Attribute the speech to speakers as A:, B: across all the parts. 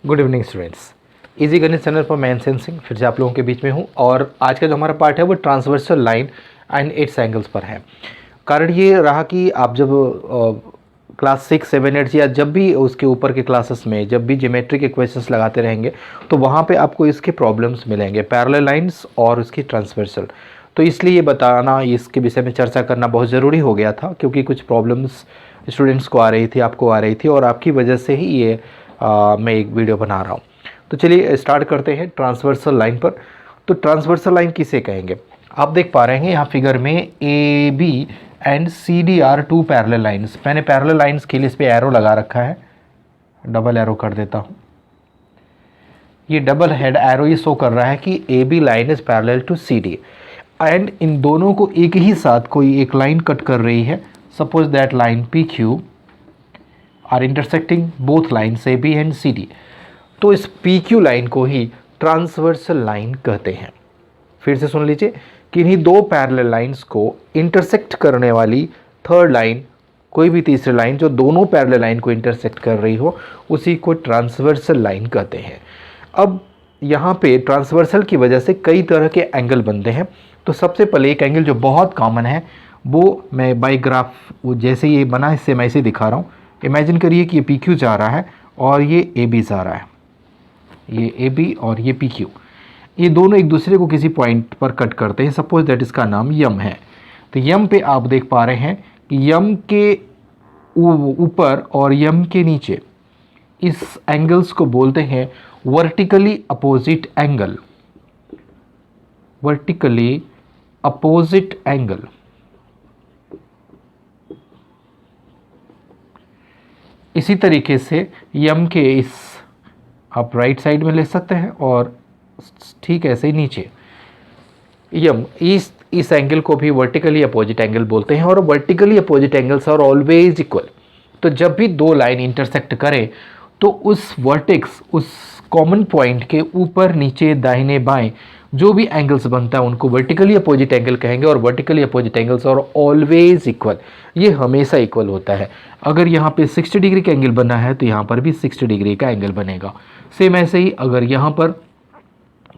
A: Good evening students. Easy गणित channel पर मैं एनसेन सिंह फिर से आप लोगों के बीच में हूं और आज का जो हमारा पार्ट है वो transversal line and it's angles पर है। कारण ये रहा कि आप जब क्लास 6, 7, 8 या जब भी उसके ऊपर के क्लासेस में जब भी ज्योमेट्रिक इक्वेशंस लगाते रहेंगे तो वहाँ पे आपको इसके प्रॉब्लम्स मिलेंगे, पैरेलल लाइंस और उसकी ट्रांसवर्सल। तो इसलिए ये बताना, इसके विषय में चर्चा करना बहुत ज़रूरी हो गया था क्योंकि कुछ प्रॉब्लम्स स्टूडेंट्स को आ रही थी, आपको आ रही थी और आपकी वजह से ही ये मैं एक वीडियो बना रहा हूँ। तो चलिए स्टार्ट करते हैं ट्रांसवर्सल लाइन पर। तो ट्रांसवर्सल लाइन किसे कहेंगे? आप देख पा रहे हैं यहाँ फिगर में A B and C D are two parallel lines. मैंने पैरेलल लाइंस के लिए इस पर एरो लगा रखा है, डबल एरो कर देता हूँ। ये डबल हेड एरो ये शो कर रहा है कि A B line is parallel to C D and इन दोनों को एक ही साथ कोई एक लाइन कट कर रही है। Suppose that line P Q R intersecting both lines A B and C D. तो इस पी क्यू लाइन को ही ट्रांसवर्सल लाइन कहते हैं। फिर से सुन लीजिए कि इन्हीं दो पैरेलल लाइंस को इंटरसेक्ट करने वाली थर्ड लाइन, कोई भी तीसरी लाइन जो दोनों पैरेलल लाइन को इंटरसेक्ट कर रही हो, उसी को ट्रांसवर्सल लाइन कहते हैं। अब यहाँ पे ट्रांसवर्सल की वजह से कई तरह के एंगल बनते हैं। तो सबसे पहले एक एंगल जो बहुत कॉमन है वो मैं बाई ग्राफ, वो जैसे ये बना इससे मैं इसे दिखा रहा हूँ। इमेजिन करिए कि ये पी क्यू जा रहा है और ये ए बी जा रहा है, ये ए बी और ये पी क्यू, ये दोनों एक दूसरे को किसी पॉइंट पर कट करते हैं। सपोज दैट इसका नाम यम है। तो यम पे आप देख पा रहे हैं कि यम के ऊपर और यम के नीचे इस एंगल्स को बोलते हैं vertically opposite angle. Vertically opposite angle. इसी तरीके से यम के इस आप राइट साइड में ले सकते हैं और ठीक ऐसे ही नीचे यम, इस एंगल को भी वर्टिकली अपोजिट एंगल बोलते हैं और vertically opposite angles are always equal. तो जब भी दो लाइन इंटरसेक्ट करें तो उस वर्टेक्स, उस कॉमन पॉइंट के ऊपर नीचे दाहिने बाएं जो भी एंगल्स बनता है उनको वर्टिकली अपोजिट एंगल कहेंगे और वर्टिकली अपोजिट एंगल्स और ऑलवेज इक्वल, ये हमेशा इक्वल होता है। अगर यहाँ पे 60 डिग्री का एंगल बना है तो यहाँ पर भी 60 डिग्री का एंगल बनेगा। सेम ऐसे ही अगर यहाँ पर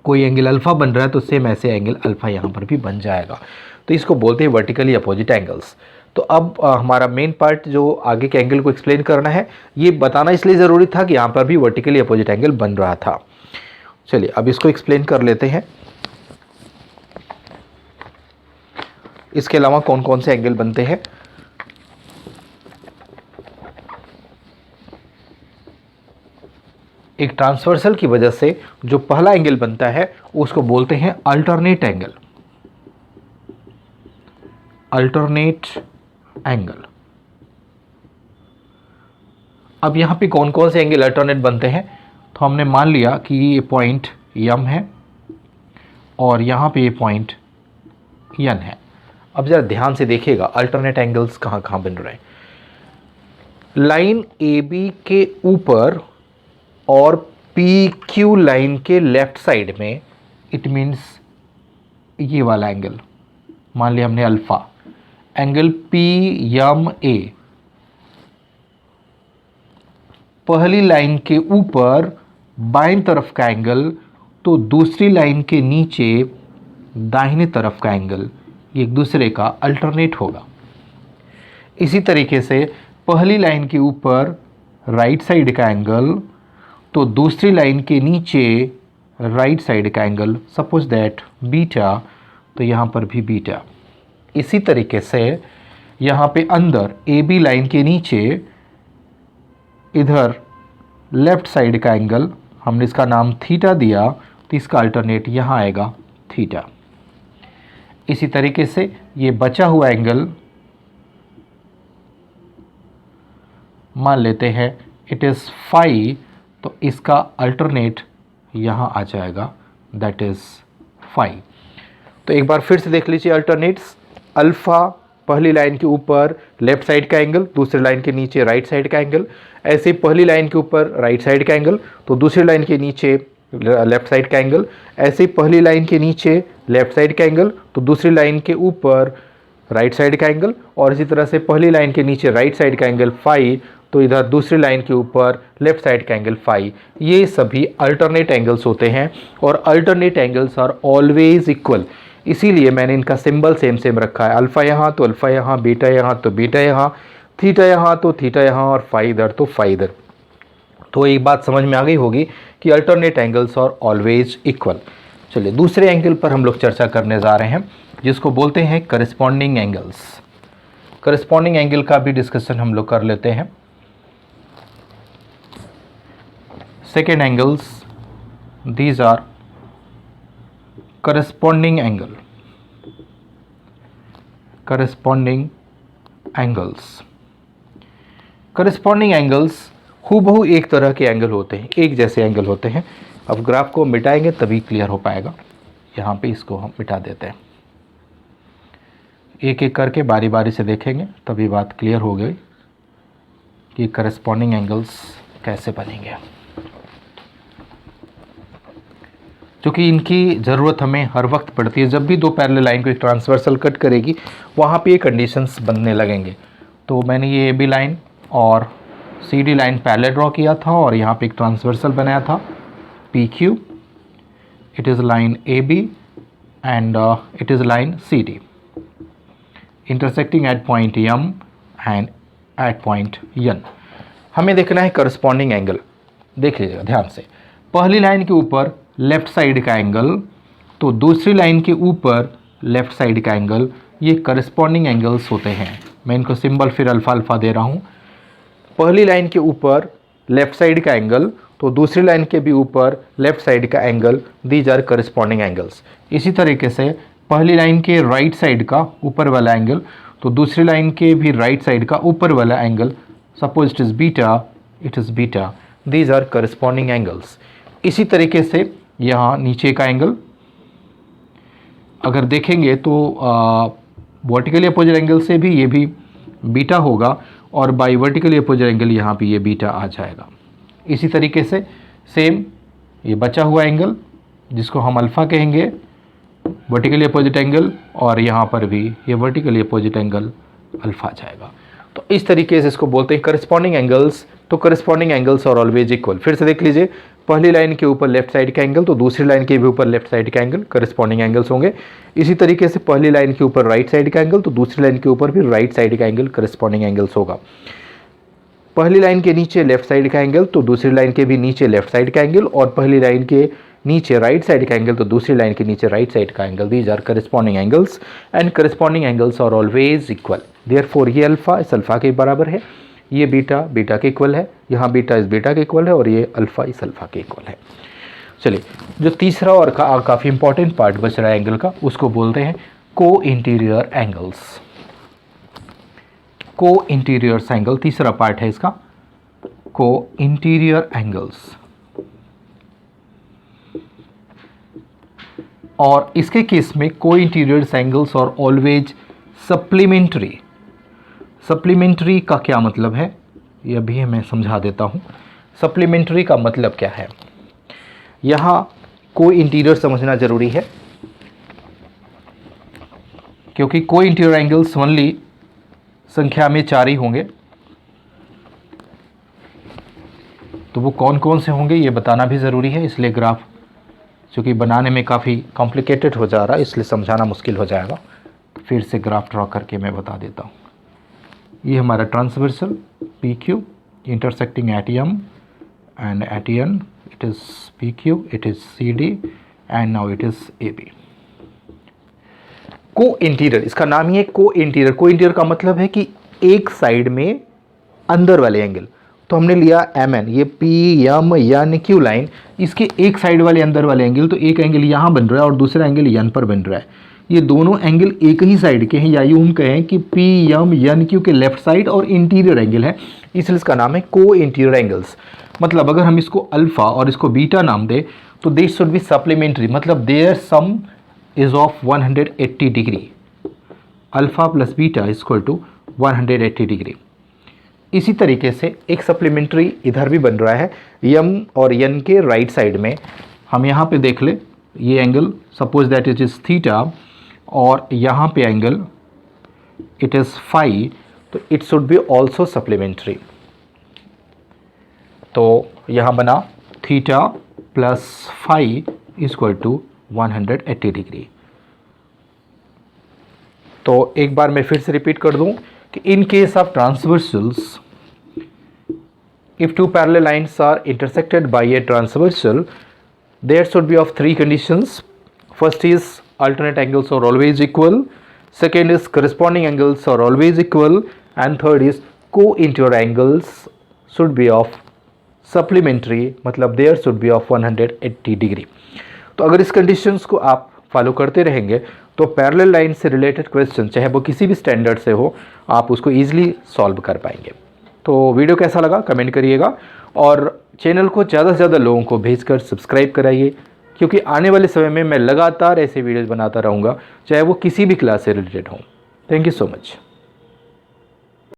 A: कोई एंगल अल्फ़ा बन रहा है तो सेम ऐसे एंगल अल्फ़ा यहाँ पर भी बन जाएगा। तो इसको बोलते हैं वर्टिकली अपोजिट एंगल्स। तो अब हमारा मेन पार्ट जो आगे के एंगल को एक्सप्लेन करना है, ये बताना इसलिए ज़रूरी था कि यहाँ पर भी वर्टिकली अपोजिट एंगल बन रहा था। चलिए अब इसको एक्सप्लेन कर लेते हैं। इसके अलावा कौन कौन से एंगल बनते हैं? एक ट्रांसवर्सल की वजह से जो पहला एंगल बनता है उसको बोलते हैं अल्टरनेट एंगल। Alternate angle. अब यहां पे कौन कौन से एंगल अल्टरनेट बनते हैं? तो हमने मान लिया कि ये पॉइंट यम है और यहां पे ये पॉइंट यन है। अब जरा ध्यान से देखिएगा अल्टरनेट एंगल्स कहां कहां बन रहे हैं। लाइन ए बी के ऊपर और पी क्यू लाइन के लेफ्ट साइड में, इट मीन्स ये वाला एंगल मान लिया हमने अल्फा, एंगल पी यम ए पहली लाइन के ऊपर बाएं तरफ का एंगल, तो दूसरी लाइन के नीचे दाहिने तरफ का एंगल, ये एक दूसरे का अल्टरनेट होगा। इसी तरीके से पहली लाइन के ऊपर राइट साइड का एंगल, तो दूसरी लाइन के नीचे राइट साइड का एंगल, सपोज दैट बीटा, तो यहाँ पर भी बीटा। इसी तरीके से यहाँ पे अंदर ए बी लाइन के नीचे इधर लेफ्ट साइड का एंगल, हमने इसका नाम थीटा दिया तो इसका अल्टरनेट यहाँ आएगा थीटा। इसी तरीके से ये बचा हुआ एंगल मान लेते हैं इट इज़ फाई, तो इसका अल्टरनेट यहाँ आ जाएगा, दैट इज़ फाई। तो एक बार फिर से देख लीजिए अल्टरनेट्स। अल्फ़ा पहली लाइन के ऊपर लेफ्ट साइड का एंगल, दूसरी लाइन के नीचे राइट साइड का एंगल। ऐसे पहली लाइन के ऊपर राइट साइड का एंगल, तो दूसरी लाइन के नीचे लेफ्ट साइड का एंगल। ऐसे पहली लाइन के नीचे लेफ्ट साइड का एंगल, तो दूसरी लाइन के ऊपर राइट साइड का एंगल। और इसी तरह से पहली लाइन के नीचे राइट साइड का एंगल फाई, तो इधर दूसरी लाइन के ऊपर लेफ्ट साइड का एंगल फाई। ये सभी अल्टरनेट एंगल्स होते हैं और alternate angles are always equal, इसीलिए मैंने इनका सिंबल सेम सेम रखा है। अल्फ़ा यहाँ तो अल्फ़ा यहाँ, बीटा यहाँ तो बीटा यहाँ, थीटा यहाँ तो थीटा यहाँ, और फाई इधर तो फाई इधर। तो एक बात समझ में आ गई होगी कि alternate angles are always equal. चलिए दूसरे एंगल पर हम लोग चर्चा करने जा रहे हैं, जिसको बोलते हैं करस्पॉन्डिंग एंगल्स। करस्पॉन्डिंग एंगल का भी डिस्कशन हम लोग कर लेते हैं। Second angles, these are corresponding angle. Corresponding angles, corresponding angles हूबहू एक तरह के एंगल होते हैं, एक जैसे एंगल होते हैं। अब ग्राफ को मिटाएंगे तभी क्लियर हो पाएगा। यहाँ पे इसको हम मिटा देते हैं, एक एक करके बारी बारी से देखेंगे तभी बात क्लियर हो गई कि करस्पॉन्डिंग एंगल्स कैसे बनेंगे, क्योंकि इनकी ज़रूरत हमें हर वक्त पड़ती है। जब भी दो पैरेलल लाइन को एक ट्रांसवर्सल कट करेगी वहाँ पे ये कंडीशंस बनने लगेंगे। तो मैंने ये AB लाइन और CD लाइन पैरेलल ड्रॉ किया था और यहाँ पे एक ट्रांसवर्सल बनाया था PQ। It is line AB and it is line CD intersecting at point M and at point N। हमें देखना है करस्पॉन्डिंग एंगल। देख लीजिएगा ध्यान से, पहली लाइन के ऊपर लेफ्ट साइड का एंगल तो दूसरी लाइन के ऊपर लेफ्ट साइड का एंगल, ये करस्पॉन्डिंग एंगल्स होते हैं। मैं इनको सिंबल फिर अल्फ़ा अल्फ़ा दे रहा हूँ। पहली लाइन के ऊपर लेफ्ट साइड का एंगल तो दूसरी लाइन के भी ऊपर लेफ्ट साइड का angle, these are corresponding angles. इसी तरीके से पहली लाइन के राइट साइड का ऊपर वाला एंगल तो दूसरी लाइन के भी राइट साइड का ऊपर वाला angle, suppose it is beta, these are corresponding angles. इसी तरीके से यहाँ नीचे का एंगल अगर देखेंगे तो वर्टिकली अपोजिट एंगल से भी ये भी बीटा होगा और बाई वर्टिकली अपोजिट एंगल यहाँ पे ये बीटा आ जाएगा। इसी तरीके से सेम ये बचा हुआ एंगल जिसको हम अल्फ़ा कहेंगे, वर्टिकली अपोजिट एंगल, और यहाँ पर भी ये वर्टिकली अपोजिट एंगल अल्फ़ा आ जाएगा। तो इस तरीके से इसको बोलते हैं करस्पॉन्डिंग एंगल्स। तो करस्पॉन्डिंग एंगल्स और ऑलवेज इक्वल। फिर से देख लीजिए, पहली लाइन के ऊपर लेफ्ट साइड का एंगल तो दूसरी लाइन के भी ऊपर लेफ्ट साइड का एंगल करस्पॉन्डिंग एंगल्स होंगे। इसी तरीके से पहली लाइन के ऊपर राइट साइड का एंगल तो दूसरी लाइन के ऊपर भी राइट साइड का एंगल करस्पॉन्डिंग एंगल्स होगा। पहली लाइन के नीचे लेफ्ट साइड का एंगल तो दूसरी लाइन के भी नीचे लेफ्ट साइड का एंगल, और पहली लाइन के नीचे राइट साइड का एंगल तो दूसरी लाइन के नीचे राइट साइड का angle. These are corresponding angles and corresponding angles are always equal. Therefore ये अल्फ़ा इस अल्फ़ा के बराबर है, ये बीटा बीटा के इक्वल है, यहाँ बीटा इस बीटा के इक्वल है, और ये अल्फ़ा इस अल्फ़ा के इक्वल है। चलिए जो तीसरा और काफ़ी इंपॉर्टेंट पार्ट बच रहा है एंगल का, उसको बोलते हैं को इंटीरियर एंगल्स। को इंटीरियर एंगल तीसरा पार्ट है इसका, को इंटीरियर एंगल्स। और इसके केस में को इंटीरियर एंगल्स और ऑलवेज सप्लीमेंट्री। सप्लीमेंट्री का क्या मतलब है यह भी मैं समझा देता हूँ। सप्लीमेंट्री का मतलब क्या है, यहाँ को इंटीरियर समझना जरूरी है, क्योंकि को इंटीरियर एंगल्स ओनली संख्या में 4 ही होंगे। तो वो कौन कौन से होंगे ये बताना भी ज़रूरी है, इसलिए ग्राफ चूँकि बनाने में काफ़ी कॉम्प्लिकेटेड हो जा रहा है इसलिए समझाना मुश्किल हो जाएगा। फिर से ग्राफ ड्रॉ करके मैं बता देता हूँ। ये हमारा transversal PQ intersecting at M and at N, it is PQ, it is CD and now it is AB। को इंटीरियर, इसका नाम ही है को इंटीरियर। को इंटीरियर का मतलब है कि एक साइड में अंदर वाले एंगल। तो हमने लिया MN, ये PMNQ लाइन, इसके एक साइड वाले अंदर वाले एंगल, तो एक एंगल यहाँ बन रहा है और दूसरा एंगल N पर बन रहा है। ये दोनों एंगल एक ही साइड के हैं, या यूं कहें कि PMNQ के लेफ्ट साइड और इंटीरियर एंगल है, इसलिए इसका नाम है को इंटीरियर एंगल्स। मतलब अगर हम इसको अल्फ़ा और इसको बीटा नाम दें तो दिस शुड बी सप्लीमेंट्री, मतलब their sum is of 180 degree. Alpha plus beta is equal to 180 degree. इसी तरीके से एक सप्लीमेंट्री इधर भी बन रहा है, M और N के राइट साइड में। हम यहाँ पे देख ले, ये angle suppose that it is theta और यहाँ पे एंगल इट इज़ फाई, तो it should be also supplementary. तो यहाँ बना theta plus phi equal to 180 degree. तो एक बार मैं फिर से रिपीट कर दूं कि in case of transversals, if two parallel lines are intersected by a transversal, there should be of three conditions. First is alternate angles are always equal, second is corresponding angles are always equal, and third is co-interior angles should be of supplementary, मतलब there should be of 180 degree. तो अगर इस conditions को आप follow करते रहेंगे तो parallel line से रिलेटेड क्वेश्चन चाहे वो किसी भी स्टैंडर्ड से हो, आप उसको ईजिली सॉल्व कर पाएंगे। तो वीडियो कैसा लगा कमेंट करिएगा और चैनल को ज़्यादा से ज़्यादा लोगों को भेजकर सब्सक्राइब कराइए, क्योंकि आने वाले समय में मैं लगातार ऐसे वीडियोज़ बनाता रहूँगा, चाहे वो किसी भी क्लास से रिलेटेड हों। Thank you so much.